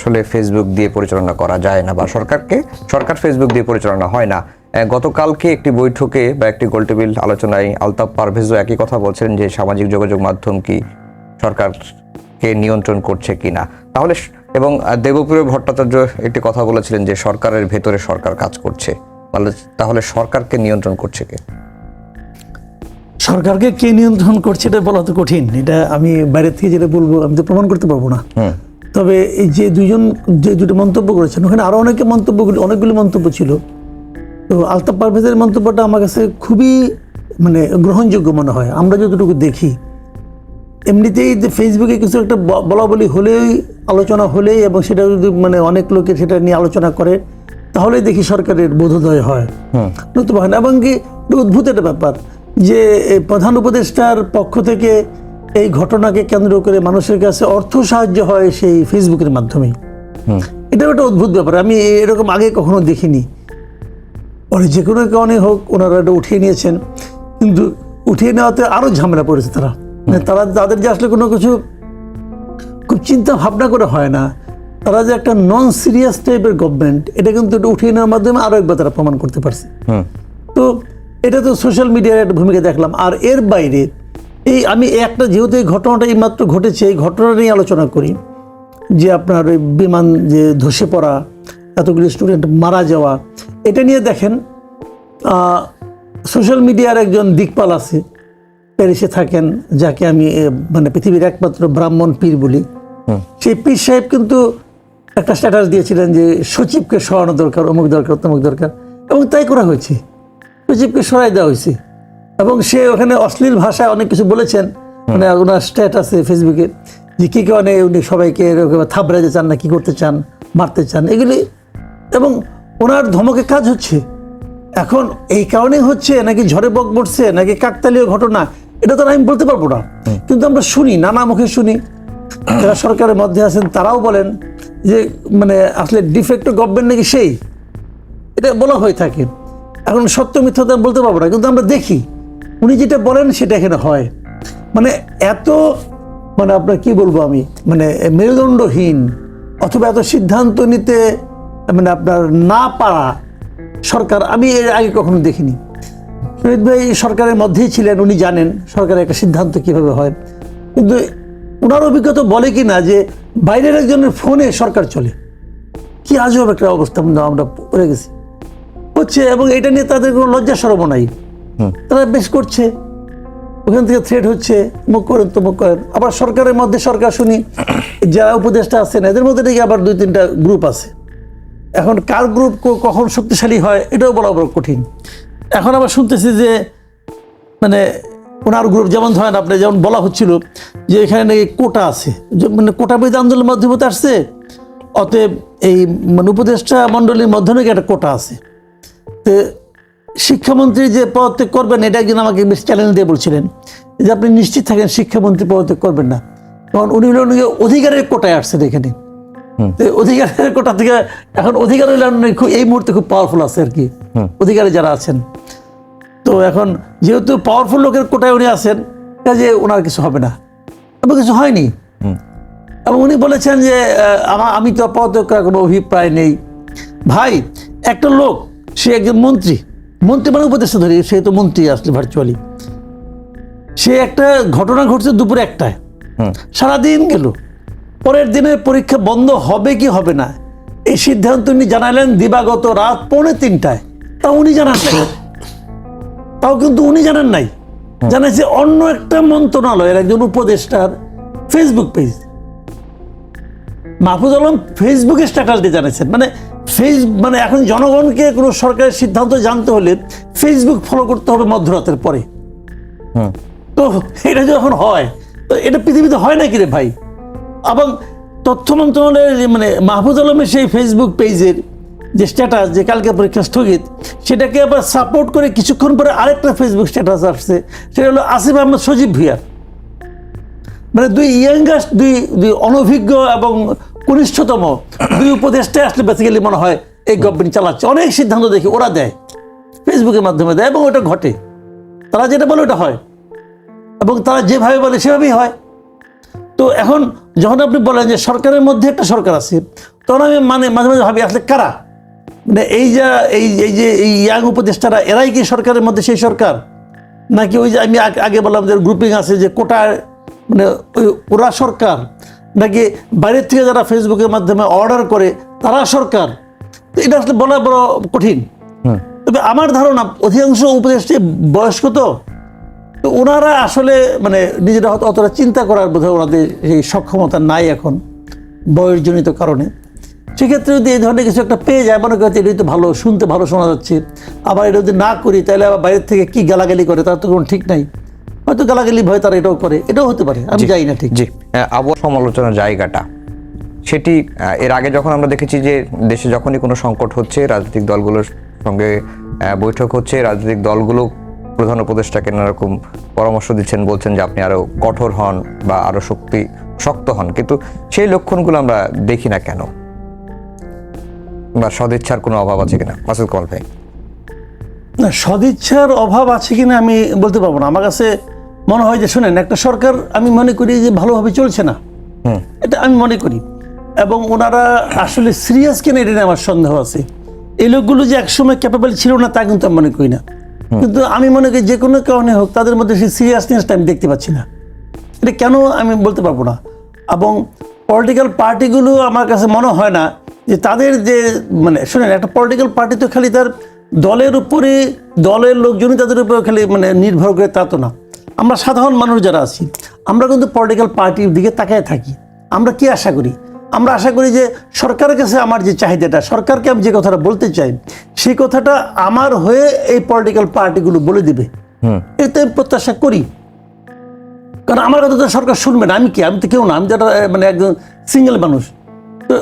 আসলে ফেসবুক দিয়ে পরিচালনা করা যায় না, বা সরকার ফেসবুক দিয়ে পরিচালনা হয় না। গতকালকে একটি বৈঠকে বা একটি গোলটেবিল আলোচনায় আলতাফ পারভেজও একই কথা বলছেন যে সামাজিক যোগাযোগ মাধ্যম কি সরকারকে নিয়ন্ত্রণ করছে কিনা। তাহলে এবং দেবপ্রিয় ভট্টাচার্য একটি কথা বলেছিলেন যে সরকারের ভেতরে সরকার কাজ করছে, তাহলে সরকারকে নিয়ন্ত্রণ করছে কে? সরকারকে কে নিয়ন্ত্রণ করছে এটা বলা তো কঠিন। এটা আমি বাইরে থেকে যেটা বলবো আমি তো প্রমাণ করতে পারবো না। তবে এই যে দুটো মন্তব্য করেছেন, ওখানে আরো অনেকগুলো মন্তব্য ছিল। তো আলতাফ পারভেজের মন্তব্যটা আমার কাছে খুবই গ্রহণযোগ্য মনে হয়। আমরা যতটুকু দেখি এমনিতেই ফেসবুকে কিছু একটা বলা বলি হলেই, আলোচনা হলেই, এবং সেটা যদি অনেক লোকে সেটা নিয়ে আলোচনা করে, তাহলেই দেখি সরকারের বোধোদয় হয়, নতুবা হয় না। এবং কি অদ্ভুত একটা ব্যাপার যে প্রধান উপদেষ্টার পক্ষ থেকে এই ঘটনাকে কেন্দ্র করে মানুষের কাছে অর্থ সাহায্য হয় সেই ফেসবুকের মাধ্যমে। এটাও একটা অদ্ভুত ব্যাপার, আমি এরকম আগে কখনো দেখিনি। পরে যে কোনো কারণে হোক ওনারা এটা উঠিয়ে নিয়েছেন, কিন্তু উঠিয়ে নেওয়াতে আরো ঝামেলা পড়েছে তারা। তাদের যে আসলে কোনো কিছু খুব চিন্তা ভাবনা করে হয় না, তারা যে একটা নন সিরিয়াস টাইপের গভর্নমেন্ট, এটা কিন্তু এটা উঠিয়ে নেওয়ার মাধ্যমে আরো একবার তারা প্রমাণ করতে পারছে। তো এটা তো সোশ্যাল মিডিয়ার একটা ভূমিকা দেখলাম। আর এর বাইরে আমি একটা, যেহেতু এই ঘটনাটা এইমাত্র ঘটেছে, এই ঘটনা নিয়ে আলোচনা করি যে আপনার ওই বিমান যে ধসে পড়া, এতগুলি স্টুডেন্ট মারা যাওয়া, এটা নিয়ে দেখেন সোশ্যাল মিডিয়ার একজন দিকপাল আছে, প্যারিসে থাকেন, যাকে আমি পৃথিবীর একমাত্র ব্রাহ্মণ পীর বলি। সেই পীর সাহেব কিন্তু একটা স্ট্যাটাস দিয়েছিলেন যে সচিবকে সরানো দরকার, অমুক দরকার, তমুক দরকার, এবং তাই করা হয়েছে, সচিবকে সরাই দেওয়া হয়েছে। এবং সে ওখানে অশ্লীল ভাষায় অনেক কিছু বলেছেন, ওনার স্ট্যাটাসে ফেসবুকে, যে কি কারণে উনি সবাইকে থাবড়াতে চান না, কি করতে চান, মারতে চান, এগুলি। এবং ওনার ধমকে কাজ হচ্ছে। এখন এই কারণে হচ্ছে নাকি ঝড়ে বক পড়ছে নাকি কাকতালীয় ঘটনা, এটা তো আমি বলতে পারবো না। কিন্তু আমরা শুনি, নানা মুখে শুনি, যারা সরকারের মধ্যে আছেন তারাও বলেন যে আসলে ডিফেক্ট গভর্নমেন্ট নাকি সেই, এটা বলা হয়ে থাকে। এখন সত্য মিথ্যা বলতে পারবো না, কিন্তু আমরা দেখি উনি যেটা বলেন সেটা এখানে হয়। এত আপনার কি বলবো আমি, মেরুদণ্ডহীন অথবা এত সিদ্ধান্ত নিতে আপনার না পারা সরকার আমি এর আগে কখনো দেখিনি। শহীদ ভাই সরকারের মধ্যেই ছিলেন, উনি জানেন সরকারের একটা সিদ্ধান্ত কিভাবে হয়। কিন্তু ওনার অভিজ্ঞতা বলে কি না যে বাইরের একজনের ফোনে সরকার চলে, কি আজব একটা অবস্থা আমরা পড়ে গেছি হচ্ছে। এবং এটা নিয়ে তাদের কোনো লজ্জা শরম নাই, তারা বেশ করছে, ওখান থেকে থ্রেট হচ্ছে, মুখ করেন তো মুখ করেন। আবার সরকারের মধ্যে সরকার শুনি যারা উপদেষ্টা আছেন এদের মধ্যে নাকি আবার 2-3টা গ্রুপ আছে। এখন কার গ্রুপ কখন শক্তিশালী হয় এটাও বলা বড় কঠিন। এখন আবার শুনতেছি যে ওনার গ্রুপ, যেমন ধরেন আপনি যেমন বলা হচ্ছিল যে এখানে নাকি কোটা আছে, কোটা বিরোধী আন্দোলনের মাধ্যমে আসছে, অতএব এই উপদেষ্টা মণ্ডলীর মধ্যে নাকি একটা কোটা আছে। তো শিক্ষামন্ত্রী যে পদত্যাগ করবেন, এটা একজন আমাকে বেশ চ্যালেঞ্জ দিয়ে বলছিলেন যে আপনি নিশ্চিত থাকেন শিক্ষামন্ত্রী পদত্যাগ করবেন না, কারণ উনি হলেন অধিকারের কোটায় আসছেন এখানে। অধিকারের কোটা থেকে এখন অধিকার এই মুহূর্তে খুব পাওয়ারফুল আছে আর কি, অধিকারে যারা আছেন। তো এখন যেহেতু পাওয়ারফুল লোকের কোটায় উনি আছেন, কাজে ওনার কিছু হবে না, এবং কিছু হয়নি। এবং উনি বলেছেন যে আমি তো পদত্যাগ করার কোনো অভিপ্রায় নেই। ভাই, একটা লোক, সে একজন মন্ত্রী উপদেষ্টা ধরি, সে তো মন্ত্রী আসলে ভার্চুয়ালি, সে একটা ঘটনা ঘটছে দুপুরে 1টায়, সারাদিন গেল, পরের দিনে পরীক্ষা বন্ধ হবে কি হবে না এই সিদ্ধান্ত উনি জানালেন দিবাগত রাত 2:45টায়। তাও উনি জানান নাই, তাও কিন্তু উনি জানেন নাই, জানাইছে অন্য একটা মন্ত্রণালয়ের একজন উপদেষ্টার ফেসবুক পেজ। মাহফুজ আলম ফেসবুকে স্ট্যাটাস দিয়ে জানাইছেন। এখন জনগণকে কোনো সরকারের সিদ্ধান্ত জানতে হলে ফেসবুক ফলো করতে হবে মধ্যরাতের পরে। তো এটা যখন হয়, তো এটা পৃথিবীতে হয় নাকি রে ভাই? এবং তথ্য মন্ত্রণালয়ের মাহফুজ আলমের সেই ফেসবুক পেজের যে স্ট্যাটাস যে কালকে পরীক্ষা স্থগিত, সেটাকে আবার সাপোর্ট করে কিছুক্ষণ পরে আরেকটা ফেসবুক স্ট্যাটাস আসছে, সেটা হলো আসিফ আহমেদ সজীব ভুঁইয়ার। দুই ইয়াঙ্গাস্ট, দুই অনভিজ্ঞ এবং কনিষ্ঠতম দুই উপদেষ্টা আসলে বেসিক্যালি মনে হয় এই গভর্নমেন্ট চালাচ্ছে। অনেক সিদ্ধান্ত দেখি ওরা দেয়, ফেসবুকের মাধ্যমে দেয়, এবং ওটা ঘটে, তারা যেটা বলে ওটা হয়, এবং তারা যেভাবে বলে সেভাবেই হয়। তো এখন যখন আপনি বলেন যে সরকারের মধ্যে একটা সরকার আছে, তখন আমি মাঝে মাঝে ভাবি আসলে কারা, মানে এই যে এই ইয়াং উপদেষ্টারা এরাই কি সরকারের মধ্যে সেই সরকার, নাকি ওই যে আমি আগে বললাম যে গ্রুপিং আছে যে কোটা, মানে ওরা সরকার, নাকি বাইরের থেকে যারা ফেসবুকের মাধ্যমে অর্ডার করে তারা সরকার? তো এটা আসলে বলা বড় কঠিন। তবে আমার ধারণা অধিকাংশ উপদেষ্টা বয়স্ক, তো ওনারা আসলে মানে নিজেরা হয়তো অতটা চিন্তা করার বোধহয় ওনাদের সেই সক্ষমতা নাই এখন বয়সজনিত কারণে। সেক্ষেত্রে যদি এই ধরনের কিছু একটা পেয়ে যায়, মনে করতে এটা তো ভালো, শুনতে ভালো শোনা যাচ্ছে, আবার এটা যদি না করি তাহলে আবার বাইরের থেকে কি গালাগালি করে তার তো কোনো ঠিক নাই, হয়তো গালাগালি ভয় তারা এটাও করে, এটাও হতে পারে, আমি জানি না ঠিক। জি, আবহাওয়া সমালোচনার জায়গাটা সেটি এর আগে যখন আমরা দেখেছি যে দেশে যখনই কোনো সংকট হচ্ছে রাজনৈতিক দলগুলোর সঙ্গে বৈঠক হচ্ছে, রাজনৈতিক দলগুলো প্রধান উপদেষ্টাকে নানারকম পরামর্শ দিচ্ছেন, বলছেন যে আপনি আরো কঠোর হন বা আরো শক্ত হন, কিন্তু সেই লক্ষণগুলো আমরা দেখি না কেন? বা সদিচ্ছার কোনো অভাব আছে কিনা মাসুদ কামাল ভাই? না, সদিচ্ছার অভাব আছে কিনা আমি বলতে পারবো না। আমার কাছে মনে হয় যে শুনেন, একটা সরকার আমি মনে করি যে ভালোভাবে চলছে না, এটা আমি মনে করি, এবং ওনারা আসলে সিরিয়াস কেন এটা নিয়ে আমার সন্দেহ আছে। এই লোকগুলো যে একসময় ক্যাপেবল ছিল না তা কিন্তু আমি মনে করি না, কিন্তু আমি মনে করি যে কোনো কারণে হোক তাদের মধ্যে সেই সিরিয়াসনেসটা আমি দেখতে পাচ্ছি না। এটা কেন আমি বলতে পারবো না। এবং পলিটিক্যাল পার্টিগুলো আমার কাছে মনে হয় না যে তাদের যে মানে শুনেন, একটা পলিটিক্যাল পার্টি তো খালি তার দলের উপরে, দলের লোকজনই তাদের উপরে খালি মানে নির্ভর করে তা তো না। আমরা সাধারণ মানুষ যারা আছি, আমরা কিন্তু পলিটিক্যাল পার্টির দিকে তাকায় থাকি। আমরা কি আশা করি? আমরা আশা করি যে সরকারের কাছে আমার যে চাহিদাটা, সরকারকে আমি যে কথাটা বলতে চাই, সেই কথাটা আমার হয়ে এই পলিটিক্যাল পার্টিগুলো বলে দিবে, এতে আমি প্রত্যাশা করি। কারণ আমার কথা তো সরকার শুনবে না, আমি কি, আমি তো কেউ না, আমি যারা মানে একজন সিঙ্গেল মানুষ। তো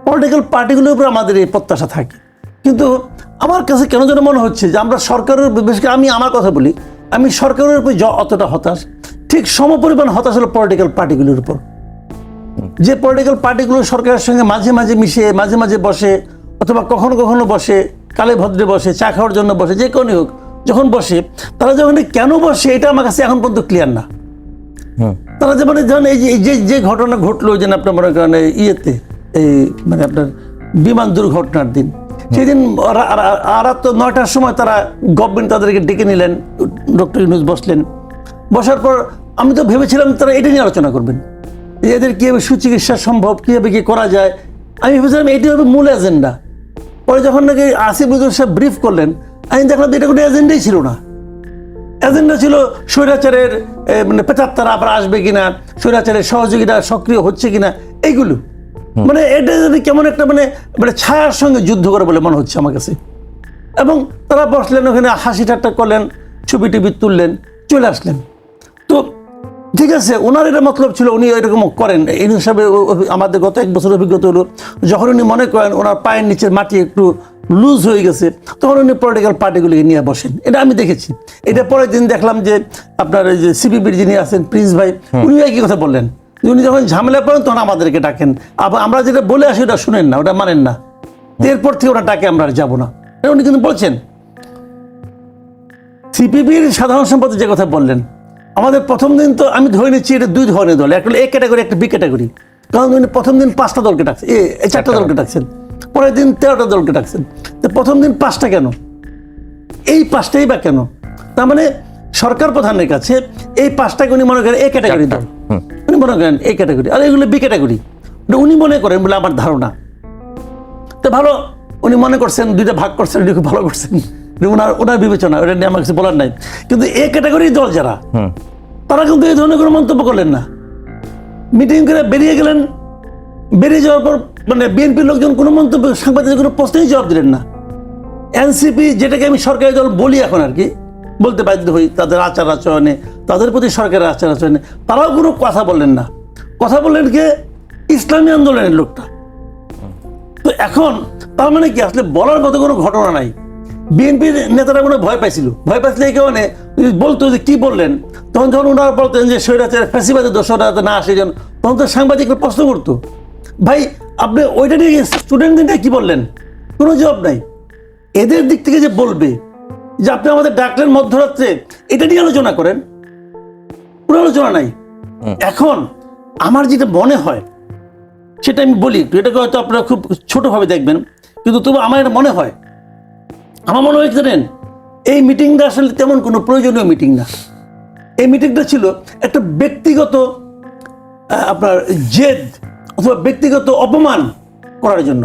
পলিটিক্যাল পার্টিগুলোর উপরে আমাদের এই প্রত্যাশা থাকে। কিন্তু আমার কাছে কেন যেন মনে হচ্ছে যে আমরা সরকারের, বিশেষ করে আমি আমার কথা বলি, আমি সরকারের উপর অতটা হতাশ, ঠিক সমপরিমাণ হতাশ হলো পলিটিক্যাল পার্টিগুলোর উপর। যে পলিটিক্যাল পার্টিগুলো সরকারের সঙ্গে মাঝে মাঝে মিশে, মাঝে মাঝে বসে, অথবা কখনো কখনো বসে, কালে ভদ্রে বসে, চা খাওয়ার জন্য বসে, যে কোনো হোক যখন বসে, তারা যখন কেন বসে এটা আমার কাছে এখন পর্যন্ত ক্লিয়ার না। তারা যে মানে ধরেন এই যে ঘটনা ঘটলো, যেন আপনার মনে করেন ইয়েতে, এই মানে আপনার বিমান দুর্ঘটনার দিন, সেই দিন রাত 9টার সময় তারা গভর্নমেন্ট তাদেরকে ডেকে নিলেন, ডক্টর ইউনূস বসলেন। বসার পর আমি তো ভেবেছিলাম তারা এটা নিয়ে আলোচনা করবেন, এদের কীভাবে সুচিকিৎসা সম্ভব, কীভাবে কী করা যায়। আমি ভেবেছিলাম এটি হবে মূল এজেন্ডা। পরে যখন নাকি আসিফ নজরুল সাহেব ব্রিফ করলেন, আমি দেখলাম এটা কোনো এজেন্ডাই ছিল না। এজেন্ডা ছিল স্বৈরাচারের মানে পেতাত্তারা আবার আসবে কিনা, স্বৈরাচারের সহযোগীরা সক্রিয় হচ্ছে কিনা, এইগুলো মানে এটা যদি কেমন একটা মানে মানে ছায়ার সঙ্গে যুদ্ধ করে বলে মনে হচ্ছে আমার কাছে। এবং তারা বসলেন ওখানে, হাসি ঠাট্টা করলেন, ছবি টিভি তুললেন, চলে আসলেন। তো ঠিক আছে, ওনার এটা মতলব ছিল, উনি এরকম করেন। এই হিসাবে আমাদের গত 1 বছর অভিজ্ঞতা হলো, যখন উনি মনে করেন ওনার পায়ের নিচের মাটি একটু লুজ হয়ে গেছে, তখন উনি পলিটিক্যাল পার্টিগুলিকে নিয়ে বসেন। এটা আমি দেখেছি। এটা পরের দিন দেখলাম যে আপনার এই যে সিপিবির যিনি আছেন প্রিন্স ভাই, উনি একই কথা বললেন, উনি যখন ঝামেলা পড়েন তখন আমাদেরকে ডাকেন, আবার আমরা যেটা বলে আসি ওটা শুনেন না, ওটা মানেন না, এরপর থেকে ওটা ডাকে আমরা যাবো না, উনি কিন্তু বলছেন। সিপিবির সাধারণ সম্পাদক যে কথা বললেন, আমাদের প্রথম দিন তো আমি ধরে নিচ্ছি এটা 2 ধরনের দল, একটা এ ক্যাটাগরি, একটা বি ক্যাটাগরি। কারণ উনি প্রথম দিন 5টা দলকে ডাকছেন, 4টা দলকে ডাকছেন, পরের দিন 13টা দলকে ডাকছেন। তো প্রথম দিন 5টা কেন, এই 5টাই বা কেন? তার মানে সরকার প্রধানের কাছে এই 5টাকে উনি মনে করেন এ ক্যাটাগরি দল, উনি মনে করেন এ ক্যাটাগরি, আর এগুলো বি ক্যাটাগরি উনি মনে করেন বলে আমার ধারণা। তো ভালো, উনি মনে করছেন, 2টা ভাগ করছেন, উনি খুব ভালো করছেন, ওনার বিবেচনা, ওটা নিয়ে আমার কাছে বলার নাই। কিন্তু এ ক্যাটাগরি দল যারা, তারা কিন্তু এই ধরনের কোনো মন্তব্য করলেন না। মিটিং করে বেরিয়ে গেলেন, বেরিয়ে যাওয়ার পর মানে বিএনপির লোকজন কোনো মন্তব্য, সাংবাদিক কোনো প্রশ্নেই জবাব দিলেন না। এনসিপি, যেটাকে আমি সরকারি দল বলি এখন আর কি, বলতে বাধ্য হই, তাদের আচার আচরণে, তাদের প্রতি সরকারের আচার আচরণে, তারাও কোনো কথা বললেন না। কথা বললেন কে? ইসলামী আন্দোলনের লোকটা। তো এখন তার মানে কি, আসলে বলার মতো কোনো ঘটনা নাই। বিএনপির নেতারা কোনো ভয় পাইছিল, ভয় পাইছিল এই কারণে বলতো যে কি বললেন, তখন যখন ওনারা বলতেন যে স্বৈরাচার ফ্যাসিবাদের দোষরা না আসে, তখন তো সাংবাদিকরা প্রশ্ন করতো, ভাই আপনি ওইটা নিয়ে স্টুডেন্টদের কি বললেন? কোনো জবাব নাই। এদের দিক থেকে যে বলবে যে আপনি আমাদের ডাকলেন মধ্যরাত্রে, এটা নিয়ে আলোচনা করেন, কোনো আলোচনা নাই। এখন আমার যেটা মনে হয় সেটা আমি বলি একটু, এটাকে হয়তো আপনারা খুব ছোটভাবে দেখবেন, কিন্তু তবু আমার এটা মনে হয়, জানেন, এই মিটিংটা আসলে তেমন কোনো প্রয়োজনীয় মিটিং না। এই মিটিংটা ছিল একটা ব্যক্তিগত আপনার জেদ অথবা ব্যক্তিগত অপমান করার জন্য।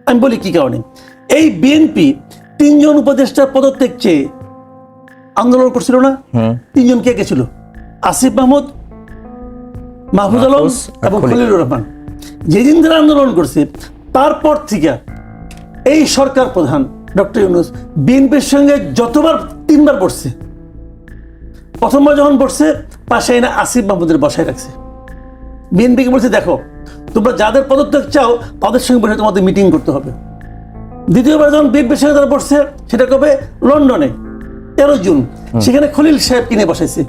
আমি বলি কি কারণে। এই বিএনপি 3 জন উপদেষ্টার পদত্যাগ চেয়ে আন্দোলন করছিল না? 3 জন কে ছিল? আসিফ মাহমুদ, মাহফুজ আলম এবং খলিলুর রহমান। যেদিন যারা আন্দোলন করছে তারপর থেকে এই সরকার প্রধান ডক্টর ইউনূস বিএনপির সঙ্গে যতবার 3 বার বসছে, প্রথমবার যখন বসছে পাশে এনে আসিফ মাহমুদের বসায় রাখছে। বিএনপিকে বলছে দেখো তোমরা যাদের পদত্যাগ চাও তাদের সঙ্গে বসে তোমাদের মিটিং করতে হবে। দ্বিতীয়বার যখন বিএনপির সঙ্গে তারা বসছে সেটা কবে? লন্ডনে 13 জুন। সেখানে খলিল সাহেব কিনে বসাইছে,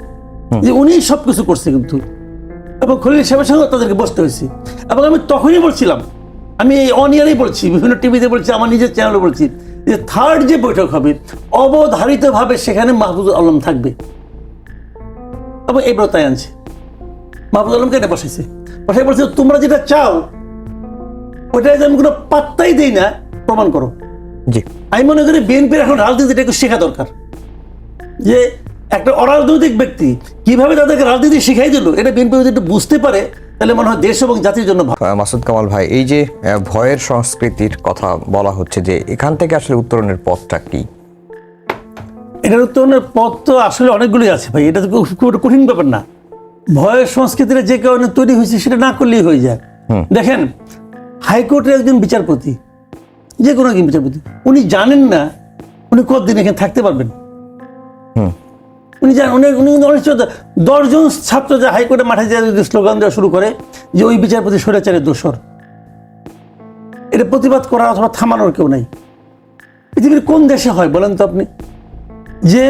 যে উনি সবকিছু করছে কিন্তু, এবং খলিল সাহেবের সঙ্গে তাদেরকে বসতে হয়েছে। এবং আমি তখনই বলছিলাম, আমি এই অনিয়ারেই বলছি, বিভিন্ন টিভিতে বলছি, আমার নিজের চ্যানেলে বলছি, যে থার্ড যে বৈঠক হবে অবধারিতভাবে সেখানে মাহফুজ আলম থাকবে, এবং এবার তাই আনছে। মাহফুজ আলমকে এটা বসাইছে, বসাই বলছে তোমরা যেটা চাও ওইটা যে আমি কোনো পাত্তাই দিই না, প্রমাণ করো। জি, আমি মনে করি বিএনপির এখন রাজনীতিটা একটু শেখা দরকার, যে একটা অরাজনৈতিক ব্যক্তি কিভাবে তাদেরকে রাজনীতি শিখাই দিল, এটা বিএনপি যদি একটু বুঝতে পারে তাহলে মনে হয় দেশ এবং জাতির জন্য ভালো। মাসুদ কামাল ভাই, এই যে ভয়ের সংস্কৃতির কথা বলা হচ্ছে, যে এখান থেকে আসলে উত্তরণের পথটা কি? এটার উত্তরণের পথ তো আসলে অনেকগুলোই আছে ভাই, এটা তো খুব কঠিন ব্যাপার না। ভয়ের সংস্কৃতিটা যে কারণে তৈরি হয়েছে সেটা না করলেই হয়ে যায়। দেখেন, হাইকোর্টের একজন বিচারপতি, যে কোনো একজন বিচারপতি, উনি জানেন না উনি কতদিন এখানে থাকতে পারবেন। উনি জানেন, উনি 10 জন ছাত্র যে হাইকোর্টে মাঠে যে স্লোগান দেওয়া শুরু করে যে ওই বিচারপতি স্বৈরাচারের দোষর, এটা প্রতিবাদ করার অথবা থামানোর কেউ নাই। পৃথিবীর কোন দেশে হয় বলেন তো আপনি, যে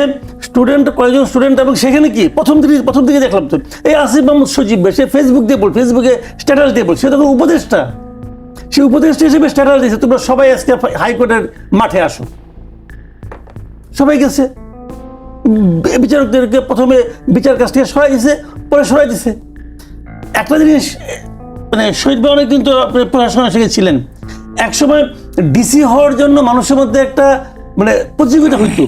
স্টুডেন্ট, কয়েকজন স্টুডেন্ট, এবং সেখানে কি প্রথম দিকে দেখলাম তো এই আসিফ মাহমুদ সজীব সে ফেসবুকে স্ট্যাটাস দিয়ে বল, সে তখন উপদেষ্টা, সে উপদেষ্টা হিসেবে স্ট্যাটাস দিয়েছে তোমরা সবাই আজকে হাইকোর্টের মাঠে আসো। সবাই গেছে, বিচারকদেরকে প্রথমে বিচার কাছ থেকে সরাই দিছে, পরে সরাই দিছে। একটা জিনিস, মানে শহীদ ভাই অনেকদিন তো আপনি পড়াশোনা শিখেছিলেন, একসময় ডিসি হওয়ার জন্য মানুষের মধ্যে একটা মানে প্রতিযোগিতা হইতো,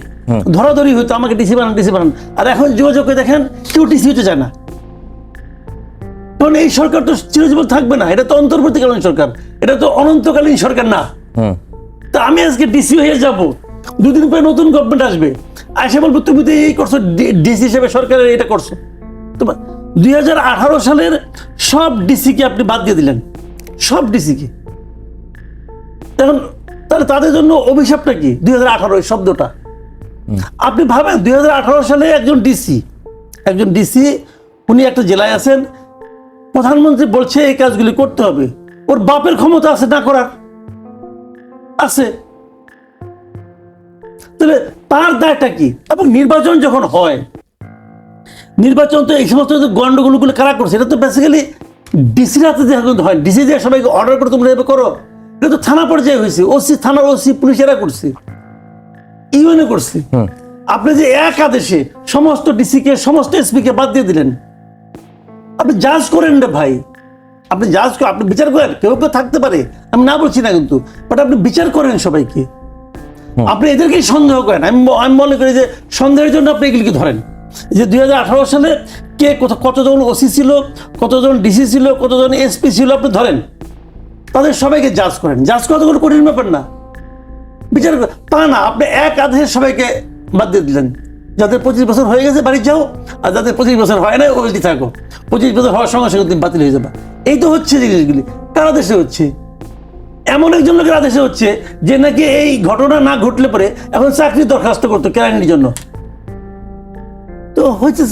ধরাধরি হইতো, আমাকে ডিসি বানান। আর এখন যোগাযোগে দেখেন কেউ ডিসি হতে চায় না, কারণ এই সরকার তো চিরজীবন থাকবে না, এটা তো অন্তর্বর্তীকালীন সরকার, এটা তো অনন্তকালীন সরকার না। তা আমি আজকে ডিসি হয়ে যাব, 2 দিন পরে নতুন গভর্নমেন্ট আসবে, এসে বলবো তুমি তো এই করছো, ডিসি হিসেবে সরকারের এটা করছো। তোমার 2018 সালের সব ডিসিকে আপনি বাদ দিয়ে দিলেন, সব ডিসিকে। এখন তাহলে তাদের জন্য অভিশাপটা কি? 2018 শব্দটা আপনি ভাবেন, 2018 সালে একজন ডিসি উনি একটা জেলায় আছেন, প্রধানমন্ত্রী বলছে এই কাজগুলি করতে হবে, ওর বাপের ক্ষমতা আছে না করার? আছে। তাহলে তার দায়টা কি? এবং নির্বাচন যখন হয়, নির্বাচন তো এই সমস্ত গন্ডগোলগুলো কারা করছে, এটা তো বেসিক্যালি ডিসির হাতে হয়, ডিসি যে সবাইকে অর্ডার করে তোমরা এভাবে করো, এটা তো থানা পর্যায়ে হয়েছে, থানার ওসি পুলিশেরা করছে, ইউএনএ করছে। আপনি যে এক আদেশে সমস্ত ডিসিকে, সমস্ত এসপিকে বাদ দিয়ে দিলেন, আপনি জাজ করেন রে ভাই, আপনি বিচার করেন। কেউ থাকতে পারে, আমি না বলছি না কিন্তু, বাট আপনি বিচার করেন সবাইকে, আপনি এদেরকেই সন্দেহ করেন। আমি মনে করি যে সন্দেহের জন্য আপনি এগুলিকে ধরেন, যে 2018 সালে কে কতজন ওসি ছিল, কতজন ডিসি ছিল, কতজন এসপি ছিল, আপনি ধরেন, তাদের সবাইকে জাজ করেন। জাজ করা তো কোনো কঠিন ব্যাপার না, বিচার তা না, আপনি এক আদেশে সবাইকে বাদ দিয়ে দিলেন। যাদের 25 বছর হয়ে গেছে বাড়ি যাও, আর যাদের 25 বছর হয় না ওইটি থাকো, 25 বছর হওয়ার সঙ্গে সঙ্গে তুমি বাতিল হয়ে যাবে। এই তো হচ্ছে জিনিসগুলি, কার আদেশে হচ্ছে? এমন একজন লোকের আদেশে হচ্ছে যে নাকি এই ঘটনা না ঘটলে পরে এখন চাকরি দরখাস্ত করতো কেরানির জন্য, তো হচ্ছে